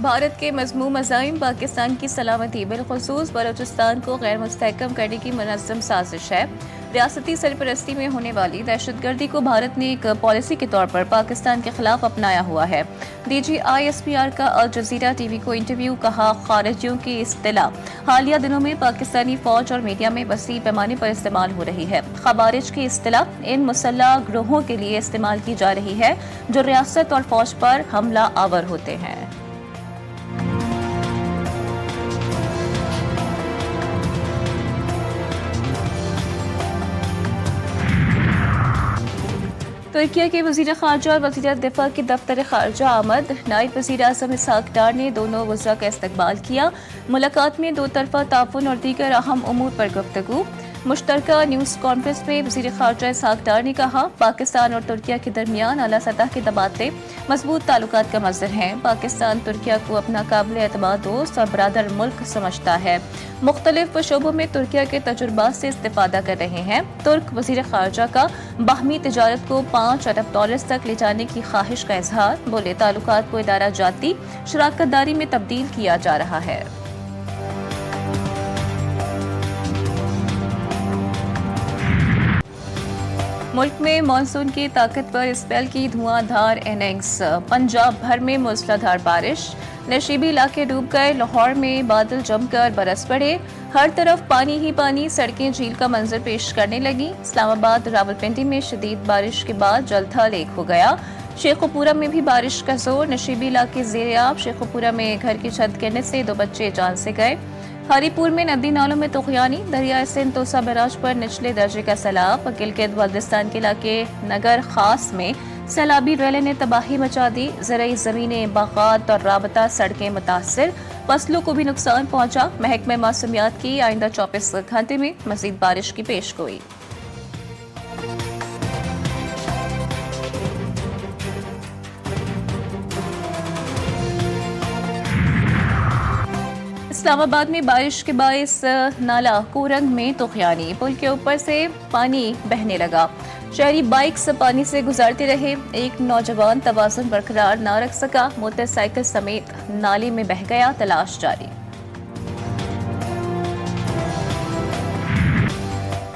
भारत के मज़मूम अज़ाइम पाकिस्तान की सलामती बिलखुसूस बलूचिस्तान को गैर मुस्तहकम करने की मुनज़्ज़म साजिश है। रियासती सरपरस्ती में होने वाली दहशतगर्दी को भारत ने एक पॉलिसी के तौर पर पाकिस्तान के खिलाफ अपनाया हुआ है। DGISPR का अल जज़ीरा TV को इंटरव्यू कहा, खारिजियों की इस्तिलाह हालिया दिनों में पाकिस्तानी फौज और मीडिया में वसी पैमाने पर इस्तेमाल हो रही है। खवारिज की इस्तिलाह इन मुसल्लह ग्रोहों के लिए इस्तेमाल की जा रही है जो रियासत और फौज पर हमला आवर होते हैं। तुर्किया के वज़ीर ख़ारजा और वज़ीर दिफ़ा के दफ्तर ख़ारजा आमद नायब वज़ीर आज़म इसहाक डार ने दोनों वज़रा का इस्तक़बाल किया। मुलाकात में दो तरफ़ा ताउन और दीगर अहम उमूर पर गुफ्तगू। मुश्तरका न्यूज़ कॉन्फ्रेंस में वज़ीर ख़ारजा इसहाक डार ने कहा, पाकिस्तान और तुर्किया के दरमियान आला सतह के तबादले मजबूत ताल्लुकात का मज़हर हैं। पाकिस्तान तुर्किया को अपना काबिल एतमाद दोस्त और बरादर मुल्क समझता है। मुख्तलिफ शोबों में तुर्किया के तजुर्बात से इस्तिफादा कर रहे हैं। तुर्क वज़ीर ख़ारजा का बाहमी तिजारत को $5 अरब तक ले जाने की ख्वाहिश का इजहार। बोले, ताल्लुकात को इदारा जाती शराकत दारी में तब्दील किया जा रहा है। मुल्क में मानसून की ताकतवर स्पेल की धुआंधार इनिंग्स। पंजाब भर में मूसलाधार बारिश, नशीबी इलाके डूब गए। लाहौर में बादल जमकर बरस पड़े, हर तरफ पानी ही पानी, सड़कें झील का मंजर पेश करने लगी। इस्लामाबाद रावलपिंडी में शदीद बारिश के बाद जलथल एक हो गया। शेखुपुरा में भी बारिश का जोर, नशीबी इलाके ज़ेर-ए-आब। शेखुपुरा में घर की छत गिरने से 2 बच्चे जान से गए। हरीपुर में नदी नालों में तुग़यानी, दरिया सिंध तोसा बैराज पर निचले दर्जे का सैलाब। गिलगित बल्दिस्तान के इलाके नगर खास में सैलाबी रैले ने तबाही मचा दी। ज़रई ज़मीनें, बागात और राबता सड़कें मुतासिर, फसलों को भी नुकसान पहुंचा। महकमे मौसमियात की आइंदा 24 घंटे में मज़ीद बारिश की पेशगोई। इस्लामाबाद में बारिश के बाइस नाला कोरंग में तुग़यानी, पुल के ऊपर से पानी बहने लगा। शहरी बाइक्स पानी से गुजारते रहे। एक नौजवान तवाज़ुन बरकरार ना रख सका, मोटरसाइकिल समेत नाले में बह गया। तलाश जारी।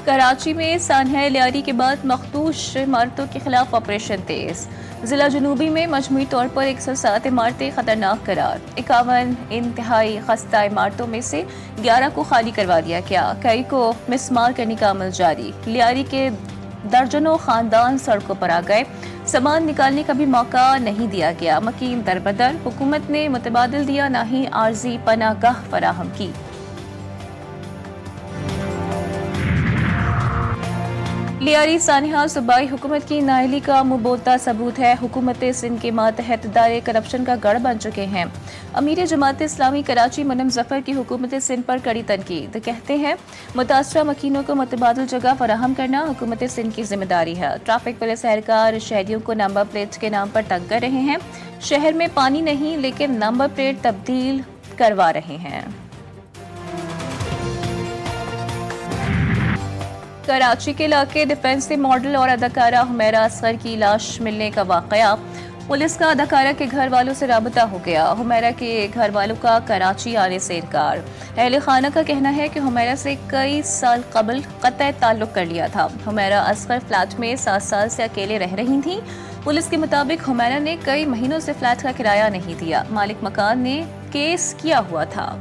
कराची में सानहा लियारी के बाद मखदूश इमारतों के खिलाफ ऑपरेशन तेज। जिला जनूबी में मजमूई तौर पर 107 इमारतें खतरनाक करार। 51 इंतहाई खस्ता इमारतों में से 11 को खाली करवा दिया गया। कई को मिसमार करने का अमल जारी। लियारी के दर्जनों खानदान सड़कों पर आ गए। सामान निकालने का भी मौका नहीं दिया गया। मकीन दरबदर, हुकूमत ने मुतबादिल दिया, ना ही आर्जी पनागाह फराहम की। लियारी सानहा सूबाई हुकूमत की नाअहली का मुबोता सबूत है। हुकूमत सिंध के मातहत दायरे करप्शन का गढ़ बन चुके हैं। अमीर जमात इस्लामी कराची मुनम जफर की हुकूमत सिंध पर कड़ी तनकीद। कहते हैं, मुतासरा मकीनों को मुतबादिल जगह फराहम करना हुकूमत सिंध की जिम्मेदारी है। ट्रैफिक पुलिस एहलकार शहरियों को नंबर प्लेट के नाम पर तंग कर रहे हैं। शहर में पानी नहीं, लेकिन नंबर प्लेट तब्दील करवा रहे हैं। कराची के इलाके डिफेंसिव मॉडल और अदाकारा हुमैरा असगर की लाश मिलने का वाकया। पुलिस का अदाकारा के घर वालों से राबता हो गया। हुमैरा के घर वालों का कराची आने से इनकार। अहले खाना का कहना है कि हुमैरा से कई साल कबल क़त्अ ताल्लुक़ कर लिया था। हुमैरा असगर फ्लैट में 7 साल से अकेले रह रही थीं। पुलिस के मुताबिक हुमैरा ने कई महीनों से फ्लैट का किराया नहीं दिया। मालिक मकान ने केस किया हुआ था।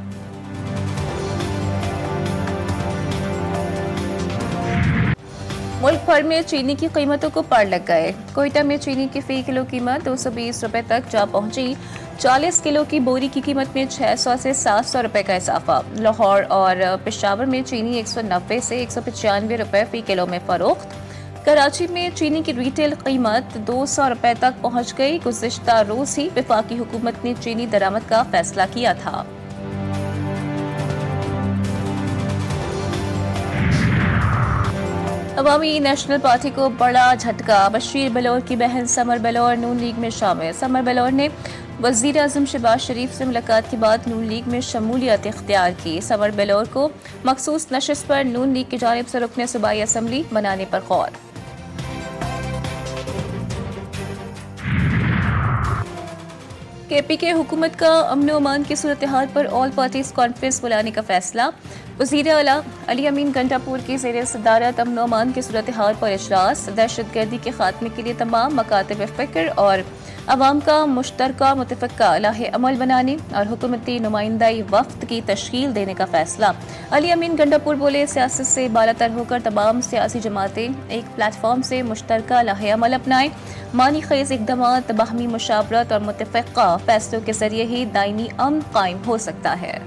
मुल्क भर में चीनी की कीमतों को पार लग गए। कोयटा में चीनी की फी किलो कीमत 220 रुपए तक जा पहुंची। 40 किलो की बोरी की कीमत में 600 से 700 रुपए का इजाफा। लाहौर और पेशावर में चीनी 190 से 195 रुपए फी किलो में फरोख्त। कराची में चीनी की रिटेल कीमत 200 रुपए तक पहुंच गई। गुज़िश्ता रोज ही वफाकी हुकूमत ने चीनी दरामद का फैसला किया था। अवामी नेशनल पार्टी को बड़ा झटका। बशीर बलोर की बहन समर बलोर नून लीग में शामिल। समर बलोर ने वज़ीर आज़म शहबाज शरीफ से मुलाकात के बाद नून लीग में शमूलियत इख्तियार की। समर बलोर को मखसूस नशिस्त पर नून लीग की जानिब से रुकने सूबाई असम्बली बनाने पर गौर। के पी के हुकूमत का अमन व अमान की सूरत हाल पर ऑल पार्टीज कॉन्फ्रेंस बुलाने का फैसला। वज़ीर आला अली अमीन गंडापुर की ज़ेर सदारत अमन व अमान की सूरत हाल पर इजलास। दहशत गर्दी के खात्मे के लिए तमाम मकातब फ़िक्र और अवाम का मुश्तरका मुतफ़क्का लाहे अमल बनाने और हुकूमती नुमाइंदाई वफ़द की तश्कील देने का फैसला। अली अमीन गंडापुर बोले, सियासत से बालातर होकर तमाम सियासी जमातें एक प्लेटफॉर्म से मुश्तरका लाहे अमल अपनाएं। मानी खेज़ इक़दामात, बाहमी मुशावरत और मुतफ़क्का फैसलों के ज़रिए ही दायमी अमन कायम हो सकता है।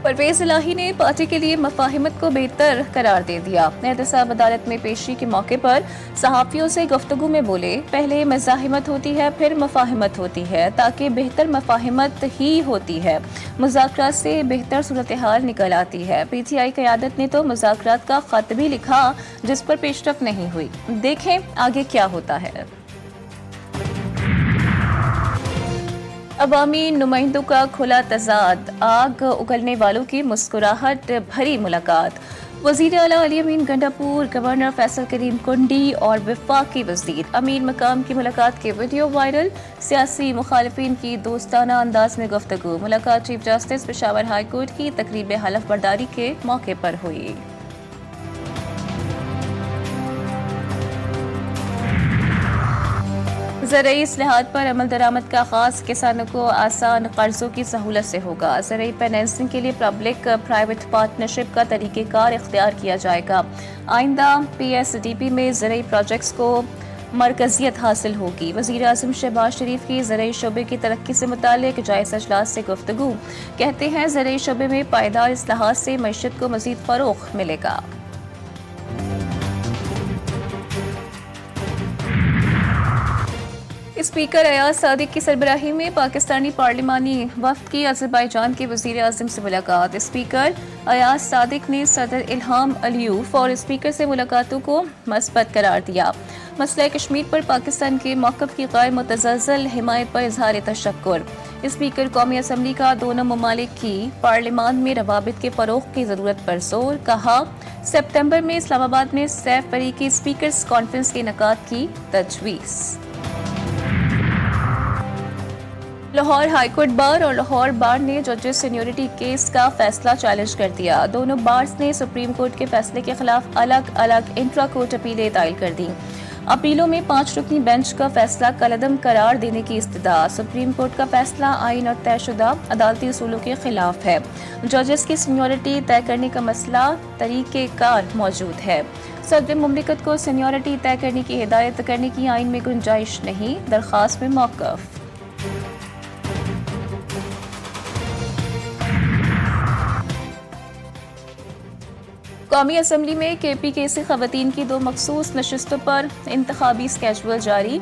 परवेज़ इलाही ने पार्टी के लिए मफाहिमत को बेहतर करार दे दिया। एहतसाब अदालत में पेशी के मौके पर सहाफ़ियों से गुफ्तगू में बोले, पहले मज़ाहिमत होती है फिर मफाहिमत होती है, ताकि बेहतर मफाहिमत ही होती है, मुज़ाकरात से बेहतर सूरत हाल निकल आती है। PTI क़यादत ने तो मुज़ाकरात का ख़त भी लिखा जिस पर पेशरफ़्त नहीं हुई। देखें आगे क्या होता है। अवामी नुमाइंदों का खुला तज़ाद, आग उगलने वालों की मुस्कुराहट भरी मुलाकात। वज़ीर आला अली अमीन गंडापुर, गवर्नर फैसल करीम कुंडी और वफाकी वज़ीर अमीन मकाम की मुलाकात के वीडियो वायरल। सियासी मुखालिफिन की दोस्ताना अंदाज में गुफ्तगू। मुलाकात chief justice Peshawar high court की तकरीब हलफ बर्दारी के मौके पर हुई। ज़रई इस्लाहात पर अमल दरामद का आगाज़ किसानों को आसान कर्ज़ों की सहूलत से होगा। ज़रई फाइनेंसिंग के लिए पब्लिक प्राइवेट पार्टनरशिप का तरीक़ेकार इख्तियार किया जाएगा। आइंदा PSDP में ज़रई प्रोजेक्ट्स को मरकज़ियत हासिल होगी। वज़ीर आज़म शहबाज शरीफ की ज़रई शोबे की तरक्की से मुताल्लिक़ जायज़ अजलास से गुफ्तगू। कहते हैं, ज़रई शोबे में पायदार इस्लाहात से मईशत को मज़ीद फ़रोग़ मिलेगा। स्पीकर अयाज सादिक की सरबराही में पाकिस्तानी पार्लिमानी वफ़द की अज़रबैजान के वज़ीर आज़म से मुलाकात। स्पीकर अयाज सादिक ने सदर इल्हाम अलियूफ और स्पीकर से मुलाकातों को मस्बत करार दिया। मसला कश्मीर पर पाकिस्तान के मौक़िफ़ की गैर मुतज़लज़ल हिमायत पर इज़हार तशक्कुर। स्पीकर कौमी असम्बली का दोनों ममालिक की पार्लिमान में रवाबित के फ़रोग़ की ज़रूरत पर जोर। कहा, सितंबर में इस्लामाबाद में सैफ बरी की स्पीकर्स कॉन्फ्रेंस के इनेकाद की तजवीज़। लाहौर हाईकोर्ट बार और लाहौर बार ने जजेस सीनियरिटी केस का फैसला चैलेंज कर दिया। दोनों बार्स ने सुप्रीम कोर्ट के फैसले के खिलाफ अलग अलग इंट्रा कोर्ट अपीलें दायर कर दी। अपीलों में 5 रुकनी बेंच का फैसला कलअदम करार देने की इस्तदा। सुप्रीम कोर्ट का फैसला आइन और तयशुदा अदालती उसूलों के खिलाफ है। जजेस की सीनियरिटी तय करने का मसला तरीक़ेकार मौजूद है। सदर मुमलिकत को सीनियरिटी तय करने की हिदायत करने की आइन में गुंजाइश नहीं। दरख्वास्त में मौक़िफ़। कौमी असम्बली में KPKC ख़वातीन की 2 मखसूस नशिस्तों पर इंतखाबी स्केजुअल जारी।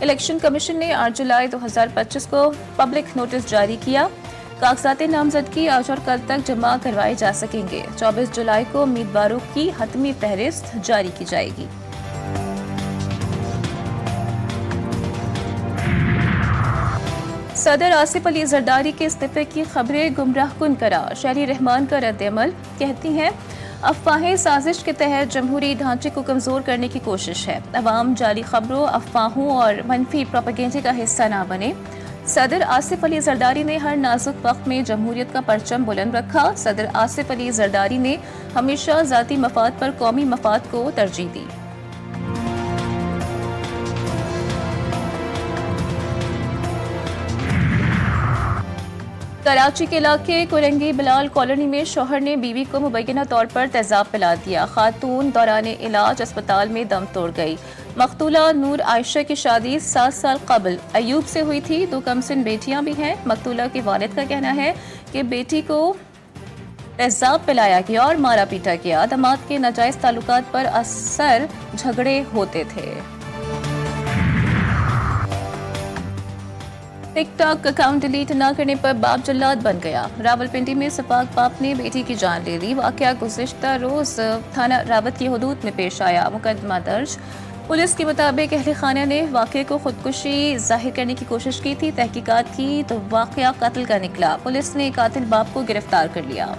इलेक्शन कमीशन ने 8 जुलाई 2025 को पब्लिक नोटिस जारी किया। कागजात नामजदगी आज और कल तक जमा करवाए जा सकेंगे। 24 जुलाई को उम्मीदवारों की हतमी फहरिस्त जारी की जाएगी। सदर आसिफ अली जरदारी के इस्तीफे की खबरें गुमराह कुन करार। शहरी रहमान का रद्द-ए-अमल। कहती हैं, अफवाहें साजिश के तहत जमहूरी ढांचे को कमज़ोर करने की कोशिश है। अवाम जाली खबरों, अफवाहों और मनफी प्रोपेगेंडे का हिस्सा ना बने। सदर आसिफ अली जरदारी ने हर नाजुक वक्त में जमहूरियत का परचम बुलंद रखा। सदर आसिफ अली जरदारी ने हमेशा ज़ाती मफाद पर कौमी मफाद को तरजीह दी। कराची के इलाके कुरंगी बिलाल कॉलोनी में शौहर ने बीवी को मुबैना तौर पर तेजाब पिला दिया। खातून दौरान इलाज अस्पताल में दम तोड़ गई। मकतूला नूर आयशा की शादी 7 साल कबल अयूब से हुई थी। 2 कमसिन बेटियां भी हैं। मकतूला के वालिद का कहना है कि बेटी को तेजाब पिलाया गया और मारा पीटा गया। दामाद के नाजायज ताल्लुकात पर अक्सर झगड़े होते थे। टिकटॉक अकाउंट डिलीट न करने पर बाप जल्लाद बन गया। रावलपिंडी में सपाक बाप ने बेटी की जान ले ली। वाकया गुज़िश्ता रोज थाना रावत की हदूद में पेश आया। मुकदमा दर्ज। पुलिस के मुताबिक अहले खाना ने वाकये को खुदकुशी जाहिर करने की कोशिश की थी। तहकीकात की तो वाकया कत्ल का निकला। पुलिस ने कातिल बाप को गिरफ्तार कर लिया।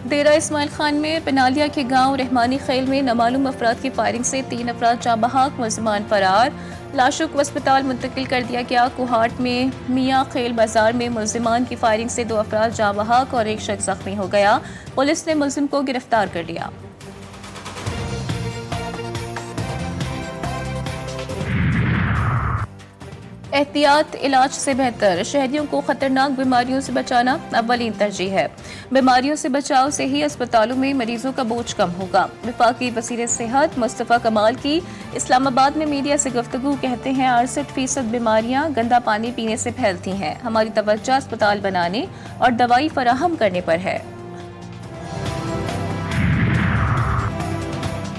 डेरा इस्माइल खान में पनालिया के गांव रहमानी खेल में नामालूम अफराद की फायरिंग से 3 अफराद जाँ बहक, मुलजमान फरार। लाशों को अस्पताल मुंतकिल कर दिया गया। कोहाट में मियाँ खेल बाजार में मुलजमान की फायरिंग से 2 अफराद जाँ बहक और एक शख्स जख्मी हो गया। पुलिस ने मुलजिम को गिरफ्तार कर लिया। एहतियात इलाज से बेहतर, शहरियों को खतरनाक बीमारियों से बचाना अव्वलीन तरजीह है। बीमारियों से बचाव से ही अस्पतालों में मरीजों का बोझ कम होगा। वफाकी वज़ीर सेहत मुस्तफ़ा कमाल की इस्लामाबाद में मीडिया से गुफ्तगू, कहते हैं 68% बीमारियां गंदा पानी पीने से फैलती हैं। हमारी तवज्जो अस्पताल बनाने और दवाई फराहम करने पर है।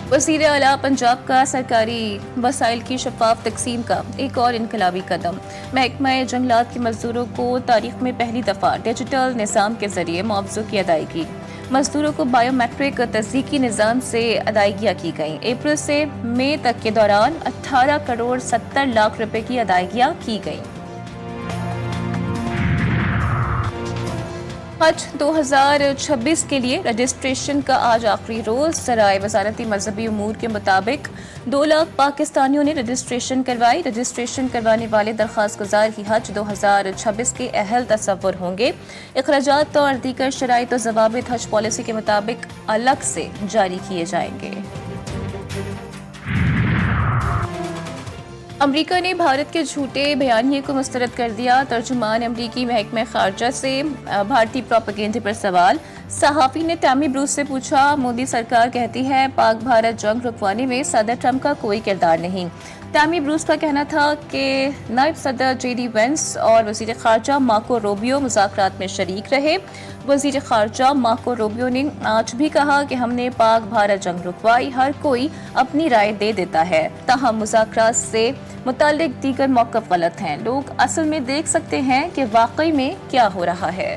वज़ीर आला पंजाब का सरकारी वसाइल की शफाफ तकसीम का एक और इनकलाबी कदम। महकमा जंगलात के मजदूरों को तारीख में पहली दफ़ा डिजिटल निज़ाम के ज़रिए मुआवज़ों की अदायगी। मजदूरों को बायोमेट्रिक तस्दीकी निज़ाम से अदायगियाँ की गईं। अप्रैल से मई तक के दौरान 18 करोड़ 70 लाख रुपए की अदायगियाँ की गईं। हज 2026 के लिए रजिस्ट्रेशन का आज आखिरी रोज। ज़राए वज़ारती मजहबी उमूर के मुताबिक 2 लाख पाकिस्तानियों ने रजिस्ट्रेशन करवाई। रजिस्ट्रेशन करवाने वाले दरख्वास्त गुजार ही हज 2026 के अहल तसव्वुर होंगे। अखराजात और दीगर शराइत और ज़वाबित हज पॉलिसी के मुताबिक अलग से जारी किए जाएंगे। अमरीका ने भारत के झूठे बयानिए को मुस्तरद कर दिया। तर्जुमान अमरीकी महकमे खारजा से भारतीय प्रोपेगेंडे पर सवाल। सहाफ़ी ने टैमी ब्रूस से पूछा, मोदी सरकार कहती है पाक भारत जंग रुकवाने में सदर ट्रंप का कोई किरदार नहीं। टैमी ब्रूस का कहना था कि नायब सदर JD वेंस और वज़ीर खारजा मार्को रूबियो मुज़ाकरात में शरीक रहे। वज़ीर खारजा मार्को रूबियो ने आज भी कहा कि हमने पाक भारत जंग रुकवाई, हर कोई अपनी राय दे देता है, ताहम मुज़ाकरात से मुताल्लिक दीगर मौक़िफ़ गलत हैं। लोग असल में देख सकते हैं कि वाकई में क्या हो रहा है।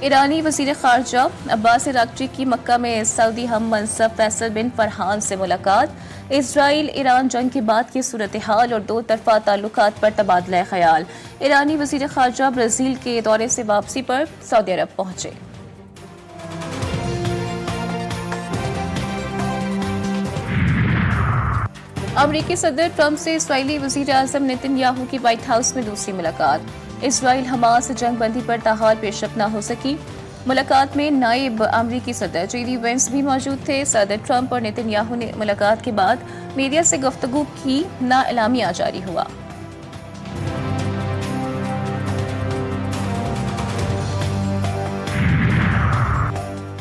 ईरानी वज़ीर ख़ारजा अब्बास अराग़ची की मक्का में सऊदी हम मनसब फैसल बिन फरहान से मुलाकात। इजराइल ईरान जंग के बाद की सूरत हाल और 2 तरफ़ा ताल्लुकात पर तबादला ख्याल। ईरानी वज़ीर ख़ारजा ब्राज़ील के दौरे से वापसी पर सऊदी अरब पहुंचे। अमरीकी सदर ट्रंप से इसराइली वज़ीर आज़म नेतन्याहू की व्हाइट हाउस में दूसरी मुलाकात। इसराइल हमास जंग बंदी पर ताहाल पेशरफ न हो सकी। मुलाकात में नायब अमरीकी सदर JD वेंस भी मौजूद थे। सदर ट्रंप और नेतन्याहू ने मुलाकात के बाद मीडिया से गुफ्तगू की, ना एलामिया जारी हुआ।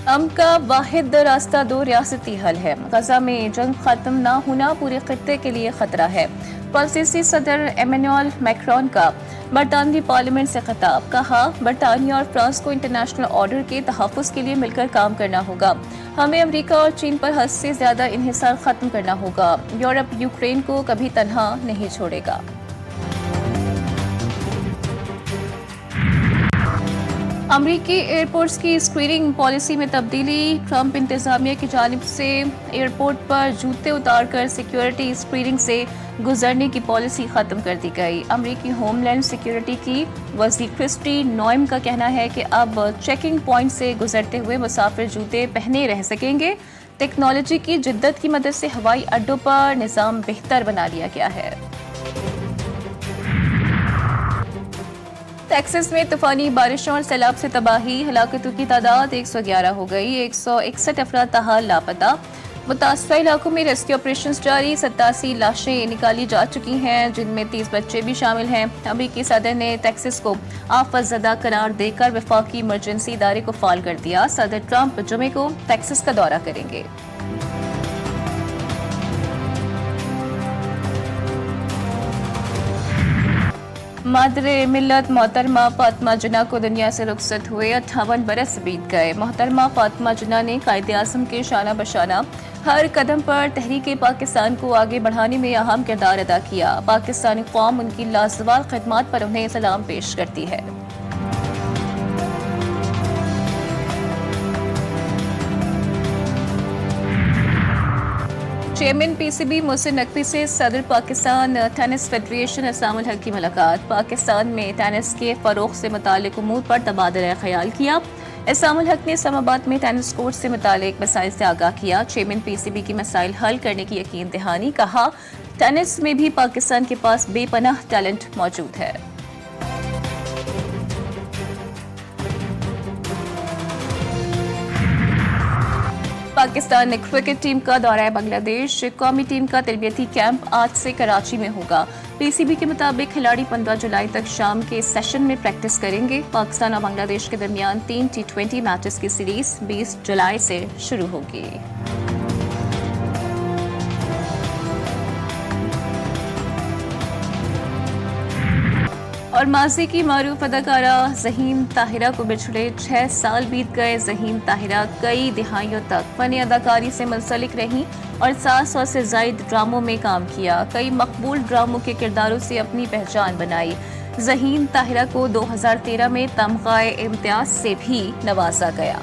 अमन का वाहिद रास्ता 2 रियासती हल है। गजा में जंग खत्म न होना पूरे खत्ते के लिए खतरा है। फ्रांसीसी सदर एमेनुअल मैक्रोन का बरतानवी पार्लियामेंट से खिताब, कहा बरतानिया और फ्रांस को इंटरनेशनल ऑर्डर के तहफ़्फ़ुज़ के लिए मिलकर काम करना होगा। हमें अमेरिका और चीन पर हद से ज़्यादा इन्हिसार ख़त्म करना होगा। यूरोप यूक्रेन को कभी तन्हा नहीं छोड़ेगा। अमरीकी एयरपोर्ट्स की स्क्रीनिंग पॉलिसी में तब्दीली। ट्रंप इंतजामिया की जानिब से एयरपोर्ट पर जूते उतारकर सिक्योरिटी स्क्रीनिंग से गुजरने की पॉलिसी ख़त्म कर दी गई। अमरीकी होमलैंड सिक्योरिटी की वज़ीर क्रिस्टी नोएम का कहना है कि अब चेकिंग पॉइंट से गुजरते हुए मुसाफिर जूते पहने रह सकेंगे। टेक्नोलॉजी की जिद्दत की मदद से हवाई अड्डों पर निज़ाम बेहतर बना लिया गया है। टेक्सास में तूफानी बारिशों और सैलाब से तबाही, हलाकतों की तादाद 111 हो गई। 161 अफराद ताहाल लापता। मुतासरा इलाकों में रेस्क्यू ऑपरेशन जारी। 87 लाशें निकाली जा चुकी हैं, जिनमें 30 बच्चे भी शामिल हैं। अमरीकी सदर ने टेक्सास को आफत ज़दा करार देकर वफाकी इमरजेंसी इदारे को फाल कर दिया। सदर ट्रंप जुमे को टेक्सास का दौरा करेंगे। मादरे मिल्लत मोहतरमा फातिमा जिन्ना को दुनिया से रुखसत हुए 58 बरस बीत गए। मोहतरमा फातिमा जिन्ना ने कायदे आज़म के शाना बशाना हर कदम पर तहरीक पाकिस्तान को आगे बढ़ाने में अहम किरदार अदा किया। पाकिस्तानी कौम उनकी लाजवाब खिदमत पर उन्हें सलाम पेश करती है। चेयरमैन पीसीबी मोहसिन नकवी से सदर पाकिस्तान टेनिस फेडरेशन इस्लामुल हक की मुलाकात। पाकिस्तान में टेनिस के फ़रोग़ से मुतालिक उमूर पर तबादला ख्याल किया। इस्लामुल हक ने इस्लामाबाद में टेनिस कोर्ट से मुतालिक मसाइल से आगाह किया। चेयरमैन पीसीबी की मसाइल हल करने की यकीन दहानी। कहा, टेनिस में भी पाकिस्तान के पास बेपनाह टैलेंट मौजूद है। पाकिस्तान क्रिकेट टीम का दौरा बांग्लादेश। कौमी टीम का तरबियती कैंप आज से कराची में होगा। पीसीबी के मुताबिक खिलाड़ी 15 जुलाई तक शाम के सेशन में प्रैक्टिस करेंगे। पाकिस्तान और बांग्लादेश के दरमियान 3 T20 मैचेस की सीरीज 20 जुलाई से शुरू होगी। और माजी की मारूफ अदाकारा ज़हीन ताहिरा को बिछड़े 6 साल बीत गए। ज़हीन ताहिरा कई दिहाइयों तक फन अदाकारी से मुंसलिक रहीं और 700 से ज़ायद ड्रामों में काम किया। कई मकबूल ड्रामों के किरदारों से अपनी पहचान बनाई। ज़हीन ताहिरा को 2013 में तमग़ा-ए-इम्तियाज़ से भी नवाजा गया।